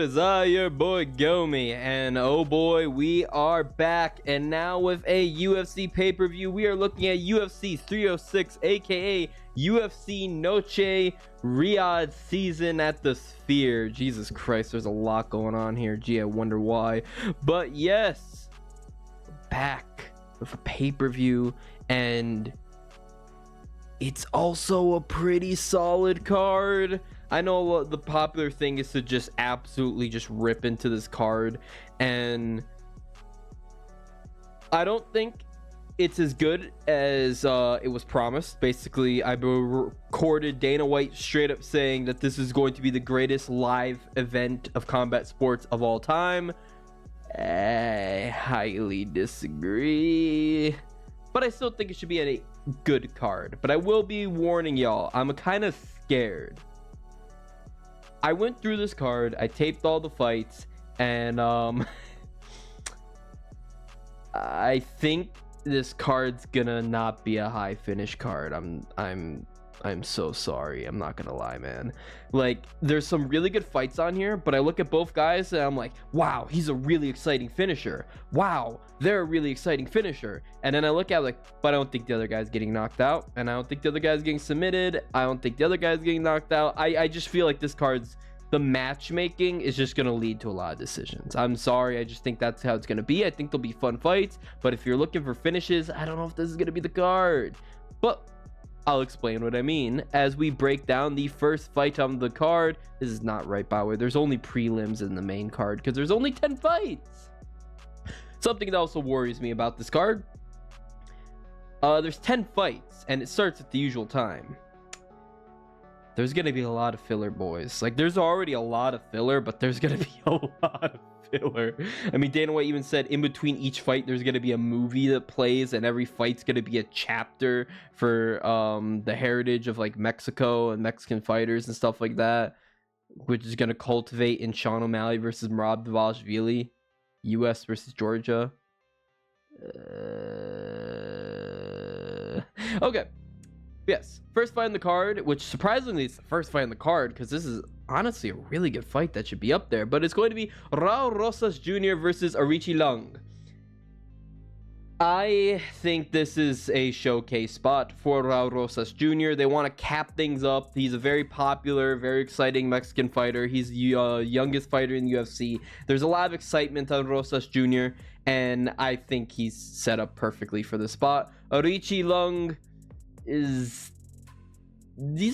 is I, your boy Gomi, and oh boy, we are back, and now with a UFC pay-per-view. We are looking at UFC 306, aka UFC Noche Riyadh season at the Sphere. Jesus Christ, there's a lot going on here. Gee, I wonder why. But yes, back with a pay-per-view, and it's also a pretty solid card. I know the popular thing is to just absolutely just rip into this card, and I don't think it's as good as it was promised. Basically, I recorded Dana White straight up saying that this is going to be the greatest live event of combat sports of all time. I highly disagree, but I still think it should be a good card. But I will be warning y'all, I'm kind of scared. I went through this card, I taped all the fights, and I think this card's gonna not be a high finish card. I'm so sorry. I'm not gonna lie, man. Like, there's some really good fights on here, but I look at both guys and I'm like, wow, he's a really exciting finisher. Wow, they're a really exciting finisher. And then I look at it like, but I don't think the other guy's getting knocked out, and I don't think the other guy's getting submitted. I don't think the other guy's getting knocked out. I just feel like this card's, the matchmaking is just going to lead to a lot of decisions. I'm sorry. I just think that's how it's going to be. I think there'll be fun fights, but if you're looking for finishes, I don't know if this is going to be the card. But I'll explain what I mean as we break down the first fight on the card. This is not right, by the way. There's only prelims in the main card because there's only 10 fights. Something that also worries me about this card. There's 10 fights and it starts at the usual time. There's going to be a lot of filler, boys. Like, there's already a lot of filler, but there's going to be a lot of filler. I mean, Dana White even said in between each fight, there's going to be a movie that plays, and every fight's going to be a chapter for the heritage of, like, Mexico and Mexican fighters and stuff like that, which is going to cultivate in Sean O'Malley versus Merab Dvalishvili, US versus Georgia. Okay. Yes, first fight on the card, which surprisingly is the first fight on the card because this is honestly a really good fight that should be up there, but it's going to be Raul Rosas Jr. versus Arichi Lung. I think this is a showcase spot for Raul Rosas Jr. They want to cap things up. He's a very popular, very exciting Mexican fighter. He's the youngest fighter in the UFC. There's a lot of excitement on Rosas Jr., and I think he's set up perfectly for the spot. Arichi Lung he's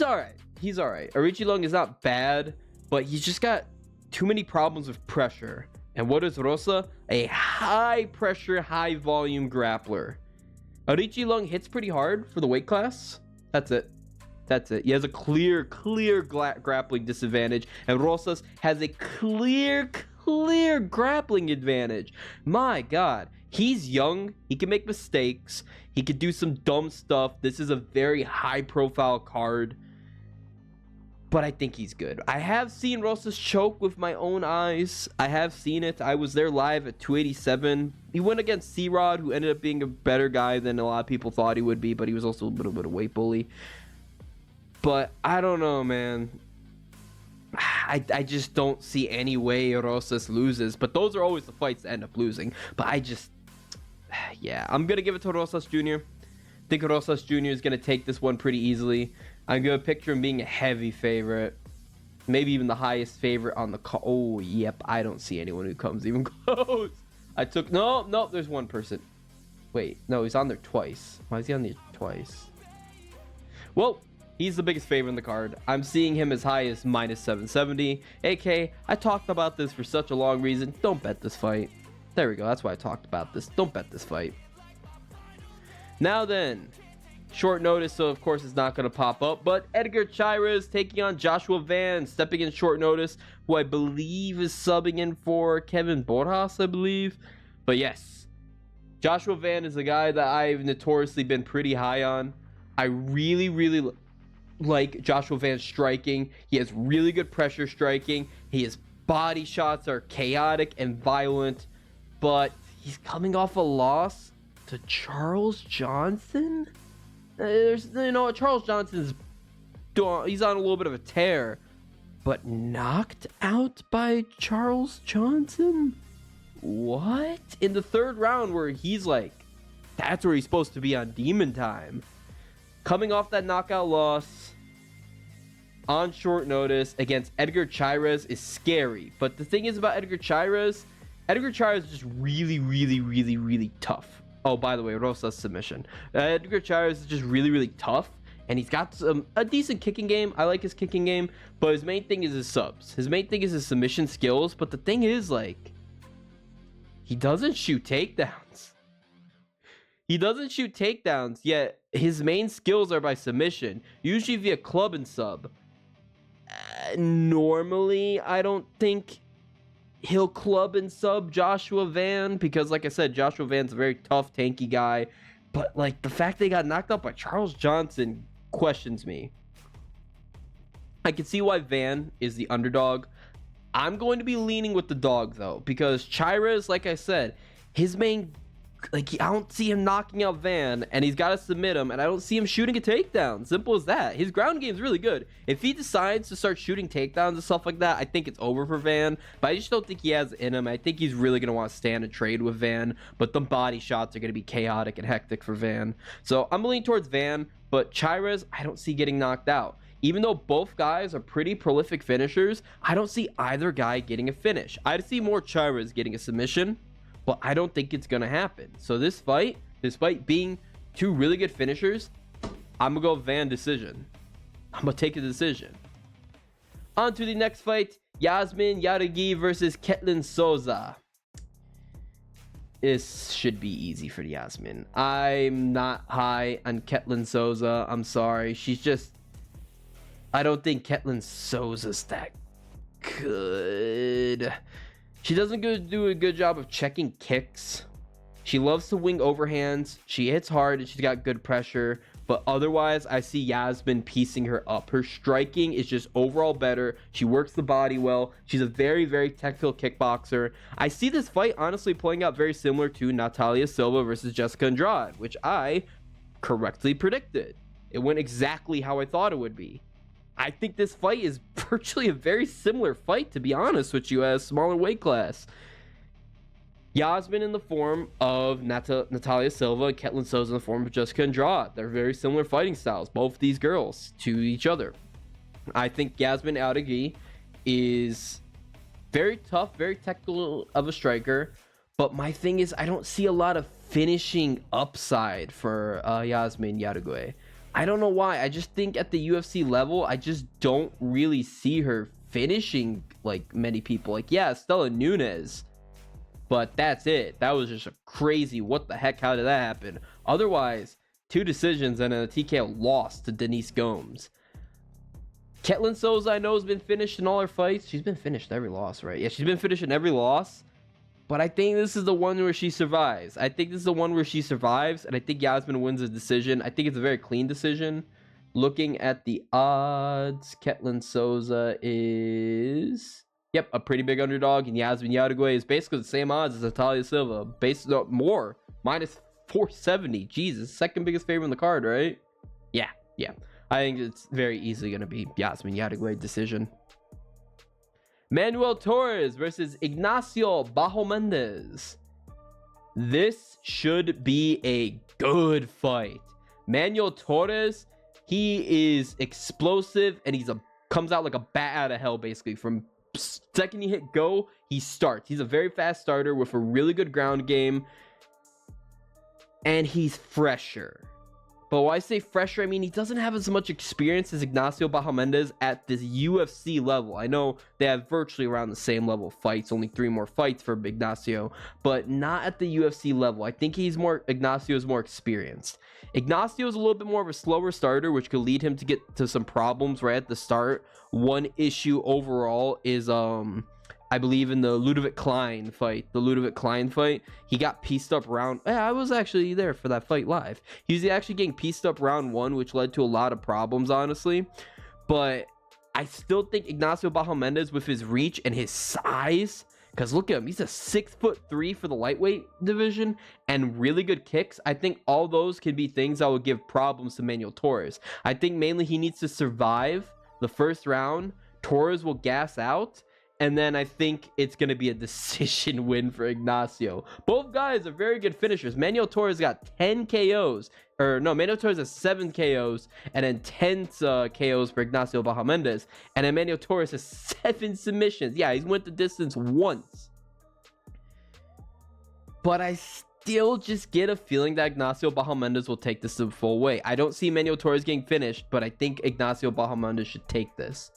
all right. Arichi Lung is not bad, but he's just got too many problems with pressure. And what is Rosa? A high pressure, high volume grappler. Arichi Lung hits pretty hard for the weight class. That's it. He has a clear grappling disadvantage, and Rosas has a clear grappling advantage. My God, he's young. He can make mistakes. He could do some dumb stuff. This is a very high profile card, but I think he's good. I have seen Rosas choke with my own eyes. I have seen it. I was there live at 287. He went against C-Rod, who ended up being a better guy than a lot of people thought he would be, but he was also a little bit of a weight bully. But I don't know, man. I just don't see any way Rosas loses, but those are always the fights that end up losing. But yeah, I'm gonna give it to Rosas Jr. I think Rosas Jr. is gonna take this one pretty easily. I'm gonna picture him being a heavy favorite, maybe even the highest favorite on the call. Oh, yep, I don't see anyone who comes even close. No, there's one person. Wait, no, he's on there twice. Why is he on there twice? Well, he's the biggest favorite in the card. I'm seeing him as high as minus 770. AK, I talked about this for such a long reason. Don't bet this fight. There we go. That's why I talked about this. Don't bet this fight. Now then, short notice, so of course it's not going to pop up, but Edgar Chira is taking on Joshua Van, stepping in short notice, who I believe is subbing in for Kevin Borjas, I believe. But yes, Joshua Van is a guy that I've notoriously been pretty high on. I really like Joshua Van's striking. He has really good pressure striking. His body shots are chaotic and violent, but he's coming off a loss to Charles Johnson. Charles Johnson's he's on a little bit of a tear, but knocked out by Charles Johnson? What? In the third round, where he's like, that's where he's supposed to be on demon time. Coming off that knockout loss on short notice against Edgar Chairez is scary. But the thing is about Edgar Chairez is just really tough. Oh, by the way, Rosa's submission. Edgar Chairez is just really tough. And he's got a decent kicking game. I like his kicking game. But his main thing is his subs. His main thing is his submission skills. But the thing is, like, he doesn't shoot takedowns. Yet his main skills are by submission. Usually via club and sub. Normally, I don't think he'll club and sub Joshua Van. Because, like I said, Joshua Van's a very tough, tanky guy. But, like, the fact they got knocked out by Charles Johnson questions me. I can see why Van is the underdog. I'm going to be leaning with the dog, though, because Chairez, like I said, his main, like, I don't see him knocking out Van, and he's got to submit him, and I don't see him shooting a takedown. Simple as that. His ground game is really good. If he decides to start shooting takedowns and stuff like that, I think it's over for Van, but I just don't think he has it in him. I think he's really going to want to stand and trade with Van, but the body shots are going to be chaotic and hectic for Van. So I'm leaning towards Van, but Chairez, I don't see getting knocked out. Even though both guys are pretty prolific finishers, I don't see either guy getting a finish. I'd see more Chairez getting a submission, but I don't think it's going to happen. So this fight, despite being two really good finishers, I'm going to go Van decision. I'm going to take a decision. On to the next fight, Yasmin Jauregui versus Ketlin Souza. This should be easy for Yasmin. I'm not high on Ketlin Souza. I'm sorry. I don't think Ketlin Souza's that good. She doesn't do a good job of checking kicks. She loves to wing overhands. She hits hard and she's got good pressure. But otherwise, I see Yasmin piecing her up. Her striking is just overall better. She works the body well. She's a very technical kickboxer. I see this fight honestly playing out very similar to Natalia Silva versus Jessica Andrade, which I correctly predicted. It went exactly how I thought it would be. I think this fight is virtually a very similar fight, to be honest with you, as smaller weight class. Yasmin in the form of Natalia Silva and Ketlin Souza in the form of Jessica Andrade. They're very similar fighting styles, both these girls, to each other. I think Yasmin Jauregui is very tough, very technical of a striker. But my thing is, I don't see a lot of finishing upside for Yasmin Jauregui. I don't know why. I just think at the UFC level, I just don't really see her finishing like many people. Like, yeah, Stella Nunes. But that's it. That was just a crazy, what the heck, how did that happen? Otherwise, 2 decisions and a TKO loss to Denise Gomes. Ketlin Souza, I know, has been finished in all her fights. She's been finished every loss, right? Yeah, she's been finished in every loss. But I think this is the one where she survives. And I think Yasmin wins a decision. I think it's a very clean decision. Looking at the odds, Ketlin Souza is... Yep, a pretty big underdog, and Yasmin Jauregui is basically the same odds as Natalia Silva. More, minus 470. Jesus, second biggest favorite in the card, right? Yeah. I think it's very easily going to be Yasmin Jauregui decision. Manuel Torres versus Ignacio Bajo-Mendez. This should be a good fight. Manuel Torres, he is explosive, and comes out like a bat out of hell, basically. From second you hit go, he starts. He's a very fast starter with a really good ground game, and he's fresher. But when I say fresher, I mean he doesn't have as much experience as Ignacio Bajo-Mendez at this UFC level. I know they have virtually around the same level of fights, only 3 more fights for Ignacio, but not at the UFC level. I think Ignacio is more experienced. Ignacio is a little bit more of a slower starter, which could lead him to get to some problems right at the start. One issue overall is I believe in the Ludovic Klein fight, he got pieced up round... I was actually there for that fight live. He was actually getting pieced up round 1, which led to a lot of problems, honestly. But I still think Ignacio Bajo-Mendez, with his reach and his size, because look at him, he's a 6'3" for the lightweight division, and really good kicks. I think all those can be things that will give problems to Manuel Torres. I think mainly he needs to survive the first round, Torres will gas out, and then I think it's going to be a decision win for Ignacio. Both guys are very good finishers. Manuel Torres got 10 KOs. Or no, Manuel Torres has 7 KOs and then 10 KOs for Ignacio Bahamondes. And then Manuel Torres has 7 submissions. Yeah, he's went the distance once. But I still just get a feeling that Ignacio Bahamondes will take this the full way. I don't see Manuel Torres getting finished, but I think Ignacio Bahamondes should take this.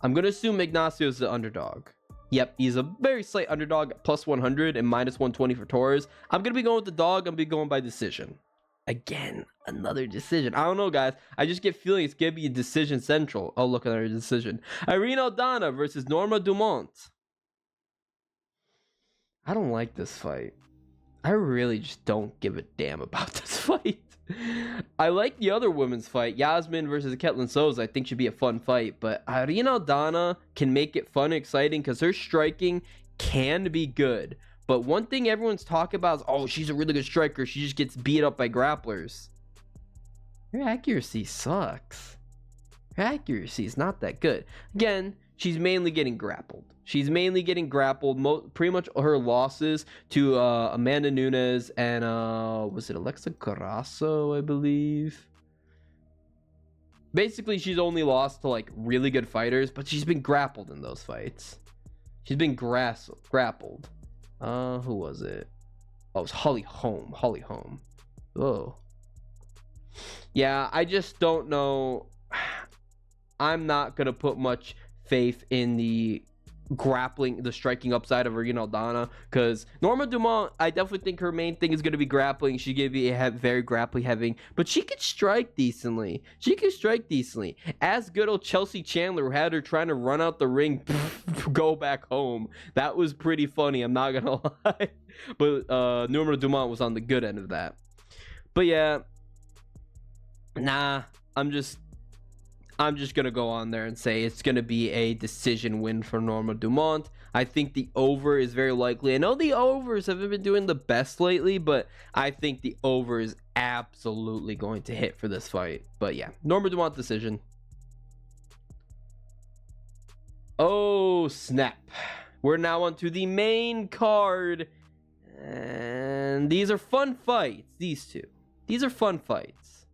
I'm going to assume Ignacio is the underdog. Yep, he's a very slight underdog, plus 100 and minus 120 for Torres. I'm going to be going with the dog. I'm going to be going by decision. Again, another decision. I don't know, guys. I just get feeling it's going to be a decision central. Oh, look, another decision. Irene Aldana versus Norma Dumont. I don't like this fight. I really just don't give a damn about this fight. I like the other women's fight, Yasmin versus Ketlin Souza. I think should be a fun fight, but Irene Aldana can make it fun and exciting because her striking can be good. But one thing everyone's talking about is, oh, she's a really good striker. She just gets beat up by grapplers. Her accuracy sucks. Her accuracy is not that good. Again, she's mainly getting grappled. She's mainly getting grappled. Pretty much her losses to Amanda Nunes and was it Alexa Carasso, I believe. Basically, she's only lost to like really good fighters, but she's been grappled in those fights. She's been grappled. Who was it? Oh, it was Holly Holm. Holly Holm. Oh. Yeah, I just don't know. I'm not gonna put much faith in the striking upside of Irene Aldana, because Norma Dumont, I definitely think her main thing is going to be grappling. She's going to be very grappling heavy, but she could strike decently. As good old Chelsea Chandler, who had her trying to run out the ring, go back home. That was pretty funny, I'm not gonna lie. But Norma Dumont was on the good end of that. But yeah, nah, I'm just gonna go on there and say it's gonna be a decision win for Norma Dumont. I think the over is very likely. I know the overs haven't been doing the best lately, but I think the over is absolutely going to hit for this fight. But yeah, Norma Dumont decision. Oh snap, we're now on to the main card, and these are fun fights. These are fun fights.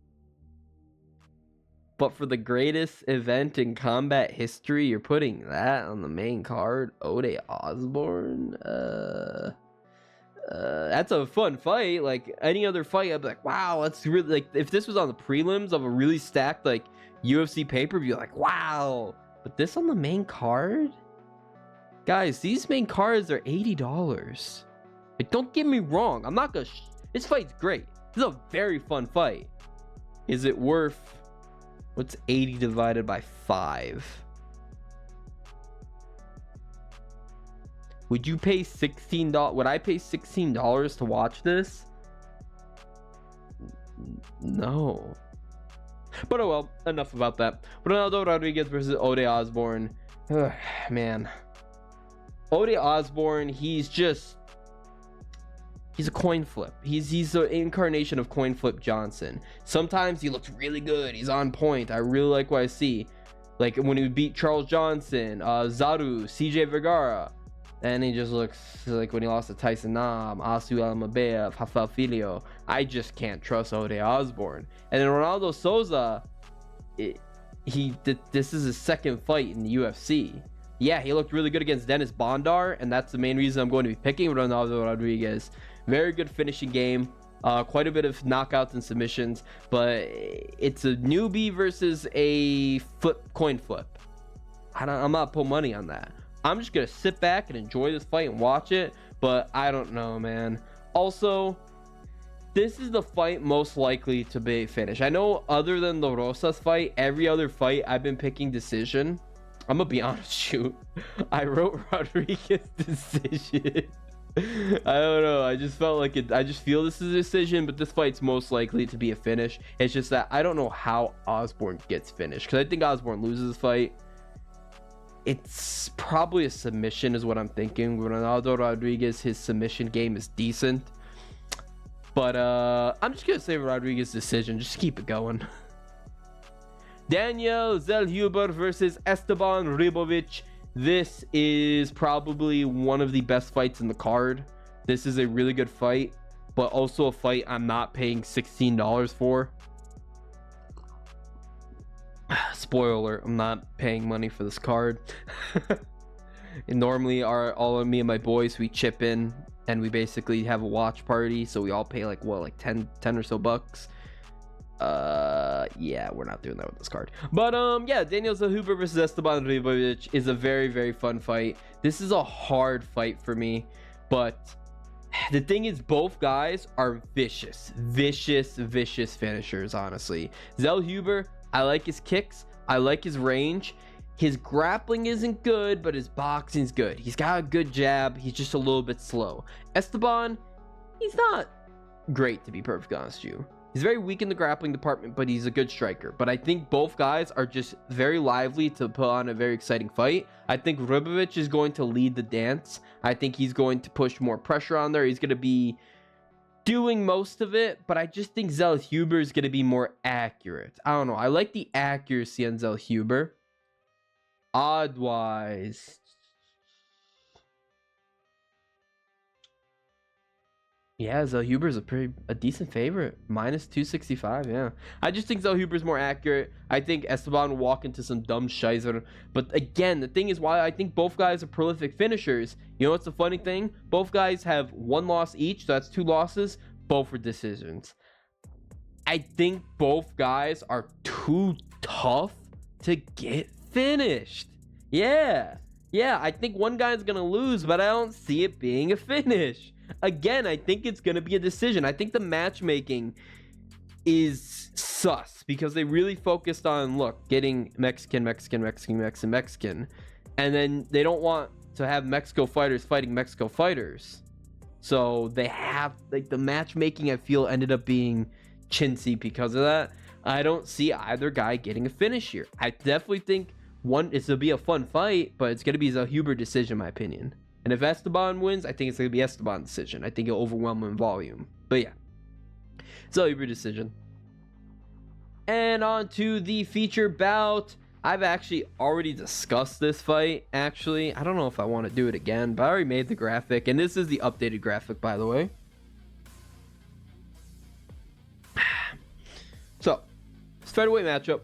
But for the greatest event in combat history, you're putting that on the main card? Ode Osborne? That's a fun fight. Like any other fight, I'd be like, wow, that's really, like, if this was on the prelims of a really stacked like UFC pay-per-view, like, wow. But this on the main card? Guys, these main cards are $80. Like, don't get me wrong. I'm not gonna this fight's great. This is a very fun fight. Is it worth, what's 80 divided by 5? Would you pay $16? Would I pay $16 to watch this? No. But oh well, enough about that. Ronaldo Rodriguez versus Ode Osborne. Ugh, man. Ode Osborne, he's a coin flip. He's the incarnation of coin flip Johnson. Sometimes he looks really good. He's on point. I really like what I see. Like when he beat Charles Johnson, Zaru, CJ Vergara. And he just looks like when he lost to Tyson Nam, Asu Almabev, Rafael Filho. I just can't trust Ode Osborne. And then Ronaldo Souza, this is his second fight in the UFC. Yeah, he looked really good against Dennis Bondar, and that's the main reason I'm going to be picking Ronaldo Rodriguez. Very good finishing game, quite a bit of knockouts and submissions, but it's a newbie versus a coin flip. I'm not putting money on that. I'm just gonna sit back and enjoy this fight and watch it, but I don't know, man. Also, this is the fight most likely to be finished. I know other than the Rosas fight, every other fight I've been picking decision. I'm gonna be honest, I wrote Rodriguez decision. I don't know, I just felt like it. I just feel this is a decision, but this fight's most likely to be a finish. It's just that I don't know how Osborne gets finished, because I think Osborne loses this fight. It's probably a submission is what I'm thinking. Ronaldo Rodriguez, his submission game is decent, but I'm just gonna say Rodriguez decision. Just keep it going. Daniel Zellhuber versus Esteban Ribovic. This is probably one of the best fights in the card. This is a really good fight, but also a fight I'm not paying $16 for. Spoiler alert, I'm not paying money for this card. And normally all of me and my boys, we chip in and we basically have a watch party, so we all pay like 10 or so bucks. Yeah, we're not doing that with this card. But yeah, Daniel Zellhuber versus Esteban Ribovic is a very, very fun fight. This is a hard fight for me, but the thing is, both guys are vicious finishers, honestly. Zellhuber, I like his kicks, I like his range. His grappling isn't good, but his boxing's good. He's got a good jab. He's just a little bit slow. Esteban, he's not great, to be perfectly honest with you. He's very weak in the grappling department, but he's a good striker. But I think both guys are just very lively to put on a very exciting fight. I think Ribovic is going to lead the dance. I think he's going to push more pressure on there. He's going to be doing most of it, but I just think Zellhuber is going to be more accurate. I don't know. I like the accuracy on Zellhuber. Odd-wise, yeah, Zellhuber's a decent favorite. Minus 265, yeah. I just think Zellhuber's more accurate. I think Esteban will walk into some dumb shizer. But again, the thing is why I think both guys are prolific finishers. You know what's the funny thing? Both guys have 1 loss each, so that's 2 losses. Both were decisions. I think both guys are too tough to get finished. Yeah, I think one guy's going to lose, but I don't see it being a finish. Again, I think it's going to be a decision. I think the matchmaking is sus because they really focused on, look, getting Mexican. And then they don't want to have Mexico fighters fighting Mexico fighters. So they have, like, the matchmaking, I feel, ended up being chintzy because of that. I don't see either guy getting a finish here. I definitely think it's going to be a fun fight, but it's going to be a Zellhuber decision, in my opinion. And if Esteban wins, I think it's going to be Esteban's decision. I think he'll overwhelm him in volume. But yeah, Zellhuber decision. And on to the feature bout. I've actually already discussed this fight, actually. I don't know if I want to do it again, but I already made the graphic. And this is the updated graphic, by the way. So, featherweight matchup.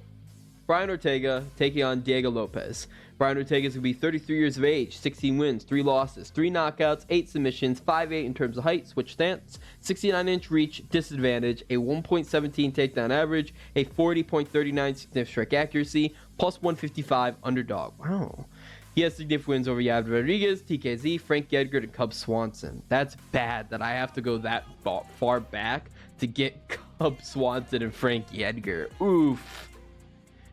Brian Ortega taking on Diego Lopez. Brian Ortega is going to be 33 years of age, 16 wins, 3 losses, 3 knockouts, 8 submissions, 5'8" in terms of height, switch stance, 69-inch reach, disadvantage, a 1.17 takedown average, a 40.39 significant strike accuracy, plus 155 underdog. Wow. He has significant wins over Yair Rodriguez, TKZ, Frank Edgar, and Cub Swanson. That's bad that I have to go that far back to get Cub Swanson and Frank Edgar. Oof.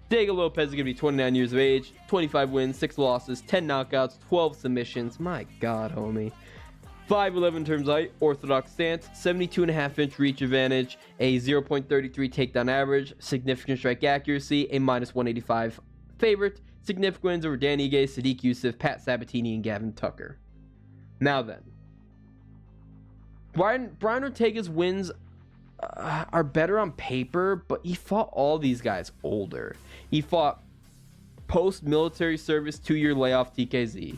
Diego Lopez is going to be 29 years of age, 25 wins, 6 losses, 10 knockouts, 12 submissions. My God, homie. 5'11" in terms of height, orthodox stance, 72.5-inch reach advantage, a 0.33 takedown average, significant strike accuracy, a minus 185 favorite, significant wins over Dan Ige, Sadiq Youssef, Pat Sabatini, and Gavin Tucker. Now then, Brian Ortega's wins are better on paper, but he fought all these guys older. He fought post-military service 2-year layoff TKZ.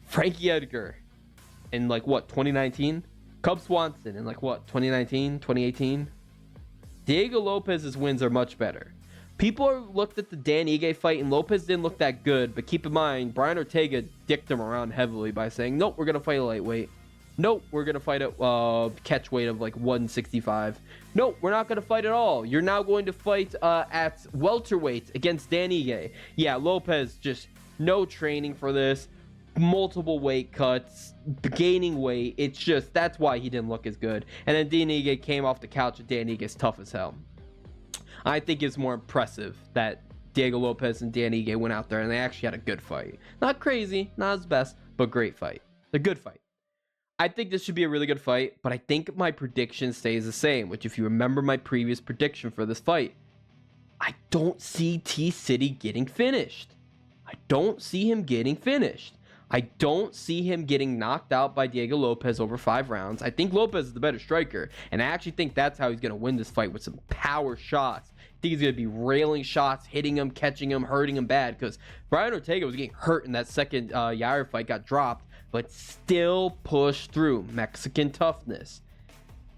Frankie Edgar in 2019? Cub Swanson in 2019, 2018? Diego Lopez's wins are much better. People looked at the Dan Ige fight and Lopez didn't look that good, but keep in mind, Brian Ortega dicked him around heavily by saying, nope, we're going to fight a lightweight. Nope, we're going to fight at catch weight of 165. Nope, we're not going to fight at all. You're now going to fight at welterweight against Dan Ige. Yeah, Lopez just no training for this. Multiple weight cuts, gaining weight. It's just, that's why he didn't look as good. And then Dan Ige came off the couch and Dan Ige's tough as hell. I think it's more impressive that Diego Lopez and Dan Ige went out there and they actually had a good fight. Not crazy, not his best, but great fight. A good fight. I think this should be a really good fight, but I think my prediction stays the same, which if you remember my previous prediction for this fight, I don't see T-City getting finished. I don't see him getting finished. I don't see him getting knocked out by Diego Lopez over 5 rounds. I think Lopez is the better striker, and I actually think that's how he's going to win this fight, with some power shots. I think he's going to be railing shots, hitting him, catching him, hurting him bad, because Brian Ortega was getting hurt in that second Yair fight, got dropped, but still pushed through. Mexican toughness.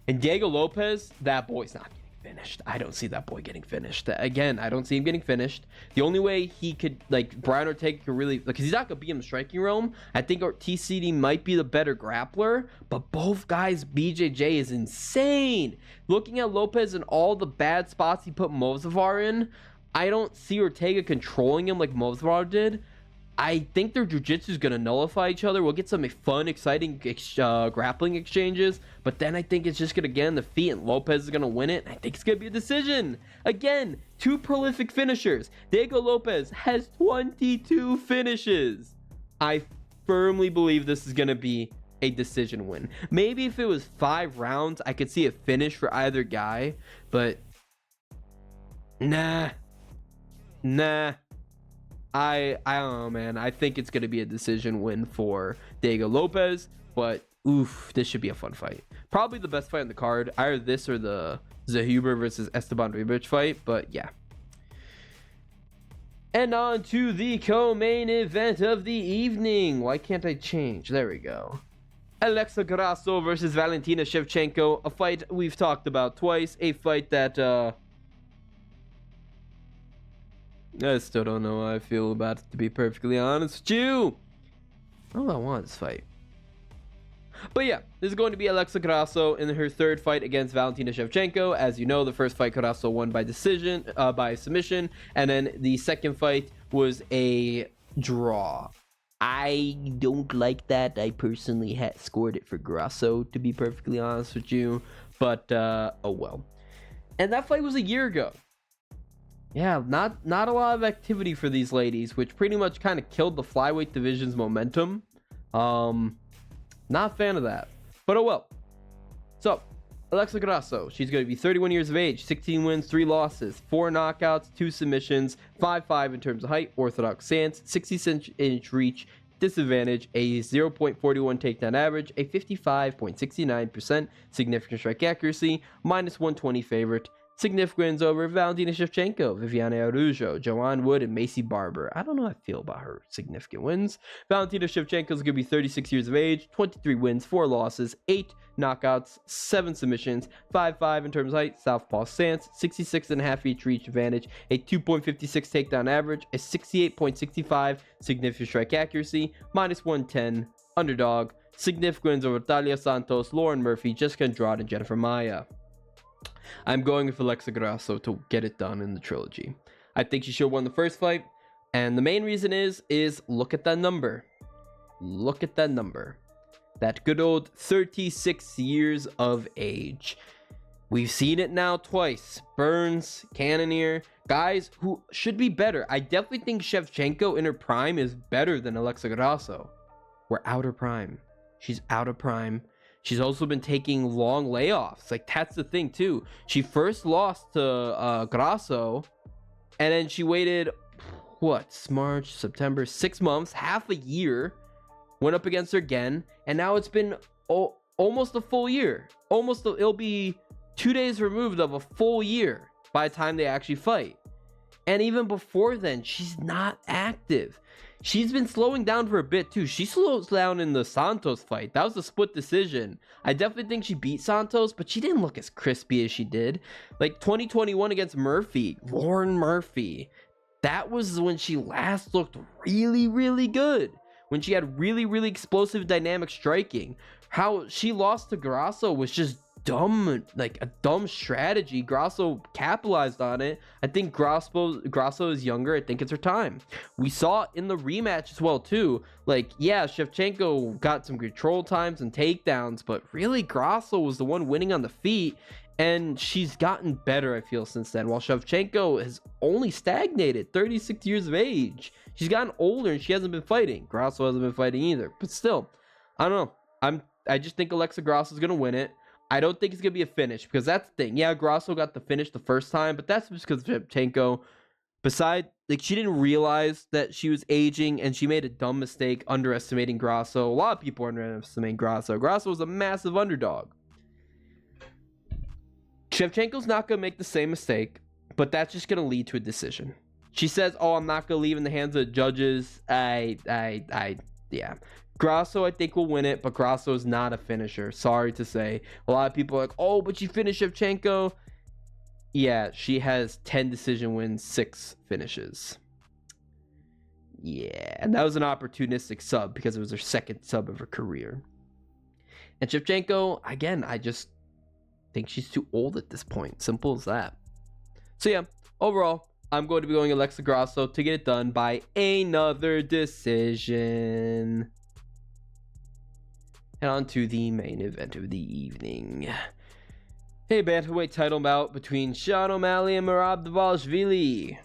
And Diego Lopez, that boy's not getting finished. I don't see that boy getting finished. Again, I don't see him getting finished. The only way he could, like, Brian Ortega could really, because he's not going to beat him in the striking realm. I think TCD might be the better grappler, but both guys, BJJ is insane. Looking at Lopez and all the bad spots he put Mozavar in, I don't see Ortega controlling him like Mozavar did. I think their jiu-jitsu is going to nullify each other. We'll get some fun, exciting grappling exchanges, but then I think it's just going to get on the feet, and Lopez is going to win it. I think it's going to be a decision. Again, 2 prolific finishers. Diego Lopez has 22 finishes. I firmly believe this is going to be a decision win. Maybe if it was 5 rounds, I could see a finish for either guy, but nah. I don't know, man. I think it's going to be a decision win for Diego Lopez, but oof, this should be a fun fight. Probably the best fight on the card. Either this or the Zahuber versus Esteban Ribic fight, but yeah. And on to the co-main event of the evening. Why can't I change? There we go. Alexa Grasso versus Valentina Shevchenko. A fight we've talked about twice. A fight that, I still don't know how I feel about it, to be perfectly honest with you. I don't know if I want this fight. But yeah, this is going to be Alexa Grasso in her 3rd fight against Valentina Shevchenko. As you know, the first fight Grasso won by submission, and then the second fight was a draw. I don't like that. I personally had scored it for Grasso, to be perfectly honest with you. But oh well. And that fight was a year ago. Yeah, not a lot of activity for these ladies, which pretty much kind of killed the flyweight division's momentum. Not a fan of that, but oh well. So Alexa Grasso, she's going to be 31 years of age, 16 wins, 3 losses, 4 knockouts, 2 submissions, 5'5" in terms of height, orthodox stance, 66-inch reach, disadvantage, a 0.41 takedown average, a 55.69% significant strike accuracy, -120 favorite. Significant wins over Valentina Shevchenko, Viviane Araújo, Joanne Wood, and Macy Barber. I don't know how I feel about her significant wins. Valentina Shevchenko is going to be 36 years of age, 23 wins, 4 losses, 8 knockouts, 7 submissions, 5'5" in terms of height, southpaw stance, 66.5 reach advantage, a 2.56 takedown average, a 68.65 significant strike accuracy, -110, underdog. Significant wins over Talia Santos, Lauren Murphy, Jessica Andrade, and Jennifer Maia. I'm going with Alexa Grasso to get it done in the trilogy. I think she should have won the first fight, and the main reason is look at that number. Look at that number. That good old 36 years of age. We've seen it now twice. Burns, Cannonier, guys who should be better. I definitely think Shevchenko in her prime is better than Alexa Grasso. We're out of prime. She's out of prime. She's also been taking long layoffs. Like, that's the thing, too. She first lost to Grasso, and then she waited, March, September, 6 months, half a year, went up against her again, and now it's been almost a full year. It'll be 2 days removed of a full year by the time they actually fight. And even before then, she's not active. She's been slowing down for a bit too. She slows down in the Santos fight. That was a split decision. I definitely think she beat Santos, but she didn't look as crispy as she did. Like 2021 against Murphy, Lauren Murphy. That was when she last looked really, really good. When she had really, really explosive dynamic striking. How she lost to Grasso was just dumb, like a dumb strategy. Grasso capitalized on it. I think Grasso is younger. I think it's her time. We saw it in the rematch as well too. Like, yeah, Shevchenko got some control times and takedowns, but really Grasso was the one winning on the feet, and she's gotten better, I feel, since then, while Shevchenko has only stagnated. 36 years of age. She's gotten older and she hasn't been fighting. Grasso hasn't been fighting either, but still, I don't know. I just think Alexa Grasso is gonna win it. I don't think it's going to be a finish, because that's the thing. Yeah, Grasso got the finish the first time, but that's just because Shevchenko Besides, like, she didn't realize that she was aging, and she made a dumb mistake underestimating Grasso. A lot of people underestimate Grasso. Grasso was a massive underdog. Shevchenko's not going to make the same mistake, but that's just going to lead to a decision. She says, "Oh, I'm not going to leave in the hands of the judges." Yeah. Grasso, I think, will win it, but Grasso is not a finisher. Sorry to say. A lot of people are like, "Oh, but she finished Shevchenko." Yeah, she has 10 decision wins, 6 finishes. Yeah, and that was an opportunistic sub because it was her second sub of her career. And Shevchenko, again, I just think she's too old at this point. Simple as that. So yeah, overall, I'm going to be going Alexa Grasso to get it done by another decision. And on to the main event of the evening. Hey, bantamweight title bout between Sean O'Malley and Merab Dvalishvili.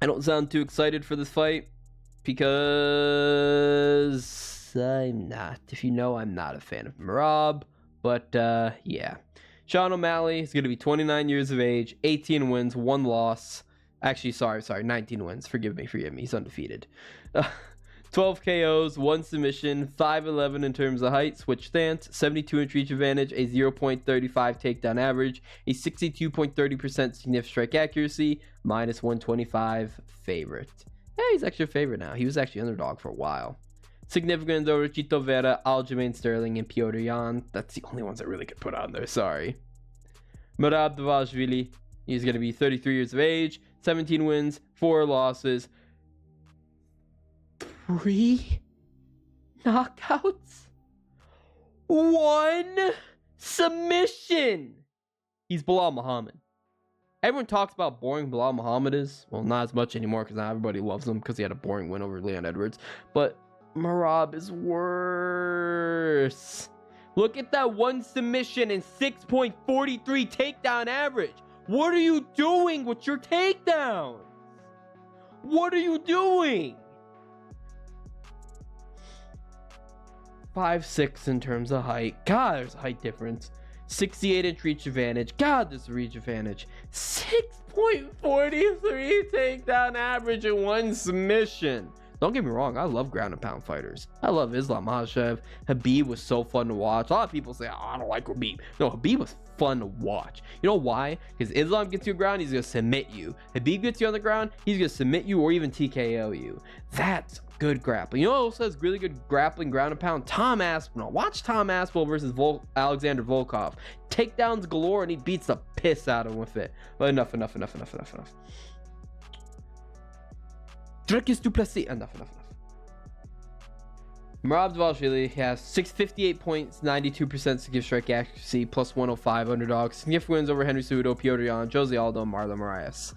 I don't sound too excited for this fight because I'm not. If you know, I'm not a fan of Merab, but yeah. Sean O'Malley is going to be 29 years of age, 18 wins, 1 loss. Actually, sorry, 19 wins. Forgive me. He's undefeated. 12 KOs, 1 submission, 5'11" in terms of height, switch stance, 72-inch reach advantage, a 0.35 takedown average, a 62.30% significant strike accuracy, minus 125 favorite. Yeah, he's actually a favorite now. He was actually underdog for a while. Significant over Chito Vera, Aljamain Sterling, and Piotr Jan. That's the only ones I really could put on there, sorry. Merab Dvalishvili, he's going to be 33 years of age, 17 wins, 4 losses, 3 knockouts, 1 submission. He's Bilal Muhammad. Everyone talks about how boring Bilal Muhammad is. Well, not as much anymore because now everybody loves him because he had a boring win over Leon Edwards. But Merab is worse. Look at that 1 submission and 6.43 takedown average. What are you doing with your takedowns? What are you doing? 5'6" in terms of height. God, there's a height difference. 68-inch reach advantage. God, there's a reach advantage. 6.43 takedown average and 1 submission. Don't get me wrong, I love ground and pound fighters. I love Islam Makhachev. Habib was so fun to watch. A lot of people say, "Oh, I don't like Habib." No, Habib was fun to watch. You know why? Because Islam gets you on the ground, he's going to submit you. Habib gets you on the ground, he's going to submit you or even TKO you. That's good grappling. You know who also has really good grappling ground and pound? Tom Aspinall. Watch Tom Aspinall versus Alexander Volkov. Takedowns galore, and he beats the piss out of him with it. But enough. Dricus Duplessis. Enough. Merab Dvalishvili has 658 points, 92% significant strike accuracy, plus 105 underdog. Significant wins over Henry Cejudo, Piotr Jan, Jose Aldo, and Marlon Moraes.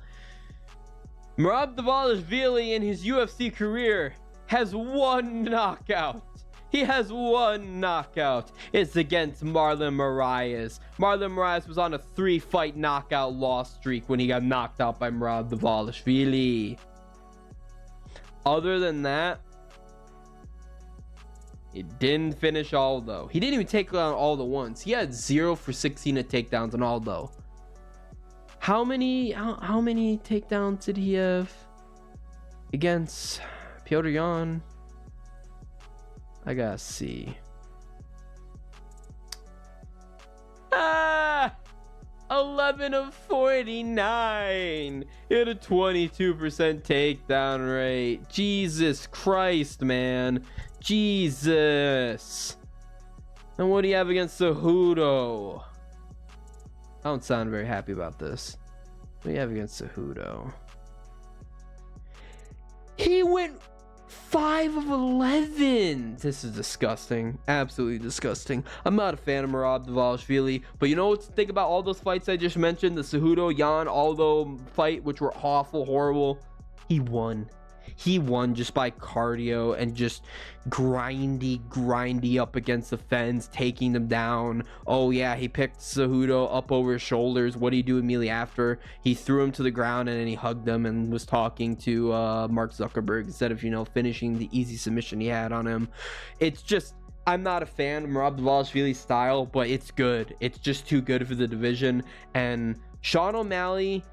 Merab Dvalishvili in his UFC career has 1 knockout. He has 1 knockout. It's against Marlon Moraes. Marlon Moraes was on a 3-fight knockout loss streak when he got knocked out by Merab Dvalishvili. Other than that, he didn't finish Aldo. He didn't even take down Aldo once. He had 0 for 16 at takedowns on Aldo. How many takedowns did he have against Piotr Jan? I gotta see. 11 of 49. He had a 22% takedown rate. Jesus Christ, man. Jesus. And what do you have against Cejudo? I don't sound very happy about this. What do you have against Cejudo? He went 5 of 11. This is disgusting. Absolutely disgusting. I'm not a fan of Merab Dvalishvili, but you know what to think about all those fights I just mentioned? The Cejudo, Jan, Aldo fight, which were awful, horrible. He won. He won just by cardio and just grindy up against the fence, taking them down. Oh yeah, he picked Cejudo up over his shoulders. What do you do immediately after? He threw him to the ground and then he hugged him and was talking to Mark Zuckerberg instead of, finishing the easy submission he had on him. It's just, I'm not a fan of Merab Dvalishvili's style, but it's good. It's just too good for the division. And Sean O'Malley,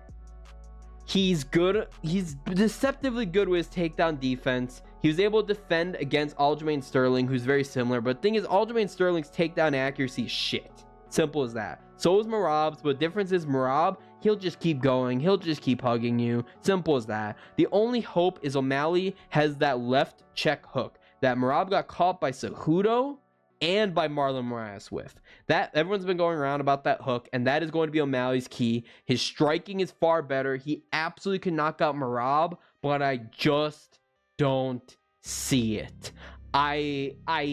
He's good. He's deceptively good with his takedown defense. He was able to defend against Aljamain Sterling, who's very similar. But the thing is, Aljamain Sterling's takedown accuracy is shit. Simple as that. So is Merab's, but the difference is Merab, he'll just keep going. He'll just keep hugging you. Simple as that. The only hope is O'Malley has that left check hook that Merab got caught by Cejudo and by Marlon Moraes with. That everyone's been going around about that hook, and that is going to be O'Malley's key. His striking is far better. He absolutely can knock out Merab, but I just don't see it. I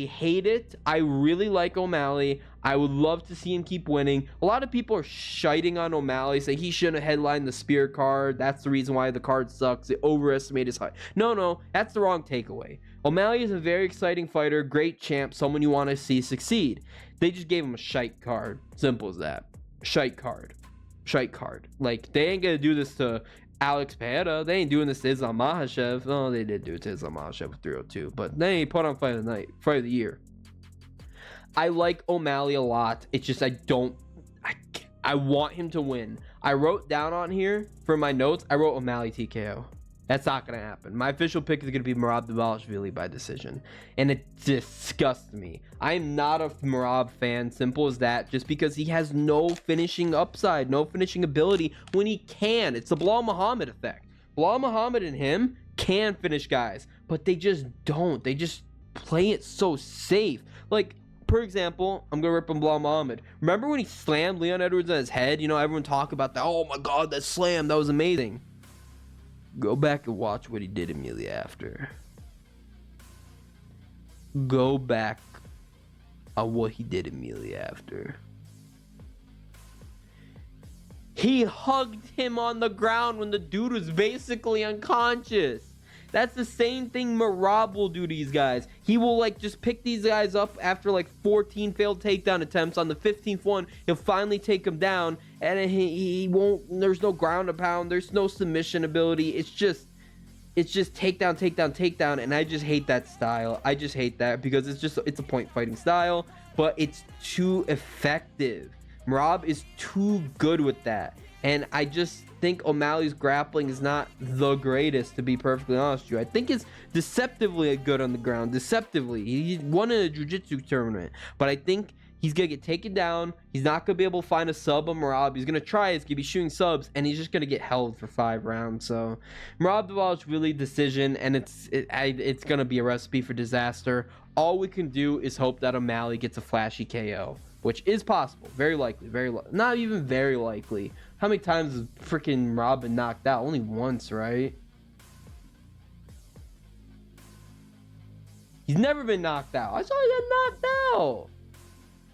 hate it. I really like O'Malley. I would love to see him keep winning. A lot of people are shiting on O'Malley, saying he shouldn't have headlined the Spear card. That's the reason why the card sucks. They overestimate his height. No, that's the wrong takeaway. O'Malley is a very exciting fighter, great champ, someone you want to see succeed. They just gave him a shite card. Simple as that. Shite card. Like, they ain't gonna do this to Alex Pereira. They ain't doing this to Islam Makhachev. Oh, they did do it to Islam Makhachev with 302, but they ain't put on fight of the night, fight of the year. I like O'Malley a lot. It's just I want him to win. I wrote down on here for my notes, I wrote O'Malley TKO. That's not going to happen. My official pick is going to be Merab Dvalishvili by decision. And it disgusts me. I am not a Merab fan, simple as that, just because he has no finishing upside, no finishing ability when he can. It's the Bilal Muhammad effect. Bilal Muhammad and him can finish guys, but they just don't. They just play it so safe. Like, for example, I'm going to rip on Bilal Muhammad. Remember when he slammed Leon Edwards on his head? You know, everyone talk about that. Oh my God, that slam, that was amazing. Go back and watch what he did immediately after. Go back on what he did immediately after. He hugged him on the ground when the dude was basically unconscious. That's the same thing Merab will do to these guys. He will like just pick these guys up after like 14 failed takedown attempts. On the 15th one, he'll finally take them down, and he won't. There's no ground and pound. There's no submission ability. It's just takedown, and I just hate that style. I just hate that because it's a point fighting style, but it's too effective. Merab is too good with that, and I just think O'Malley's grappling is not the greatest, to be perfectly honest with you. I think it's deceptively good on the ground. Deceptively. He won in a jiu-jitsu tournament, but I think he's going to get taken down. He's not going to be able to find a sub on Merab. He's going to try. He's going to be shooting subs, and he's just going to get held for 5 rounds. So Merab Dvalishvili decision, and it's going to be a recipe for disaster. All we can do is hope that O'Malley gets a flashy KO, which is possible. Very likely. Not even very likely. How many times has freaking Merab been knocked out? Only once, right? He's never been knocked out. I saw he got knocked out.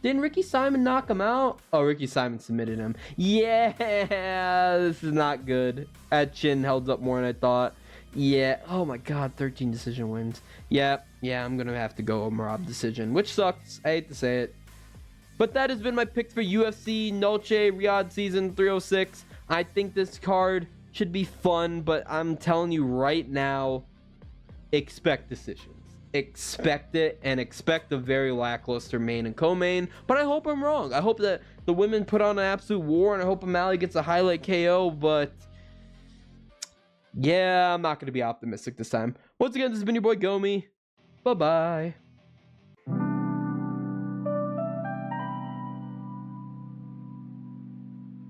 Didn't Ricky Simon knock him out? Oh, Ricky Simon submitted him. Yeah, this is not good. That chin held up more than I thought. Yeah. Oh my God, 13 decision wins. Yeah, I'm gonna have to go Merab decision, which sucks. I hate to say it. But that has been my pick for UFC Noche Riyadh Season 306. I think this card should be fun, but I'm telling you right now, expect decisions. Expect it, and expect a very lackluster main and co-main. But I hope I'm wrong. I hope that the women put on an absolute war, and I hope O'Malley gets a highlight KO, but yeah, I'm not going to be optimistic this time. Once again, this has been your boy Gomi. Bye-bye.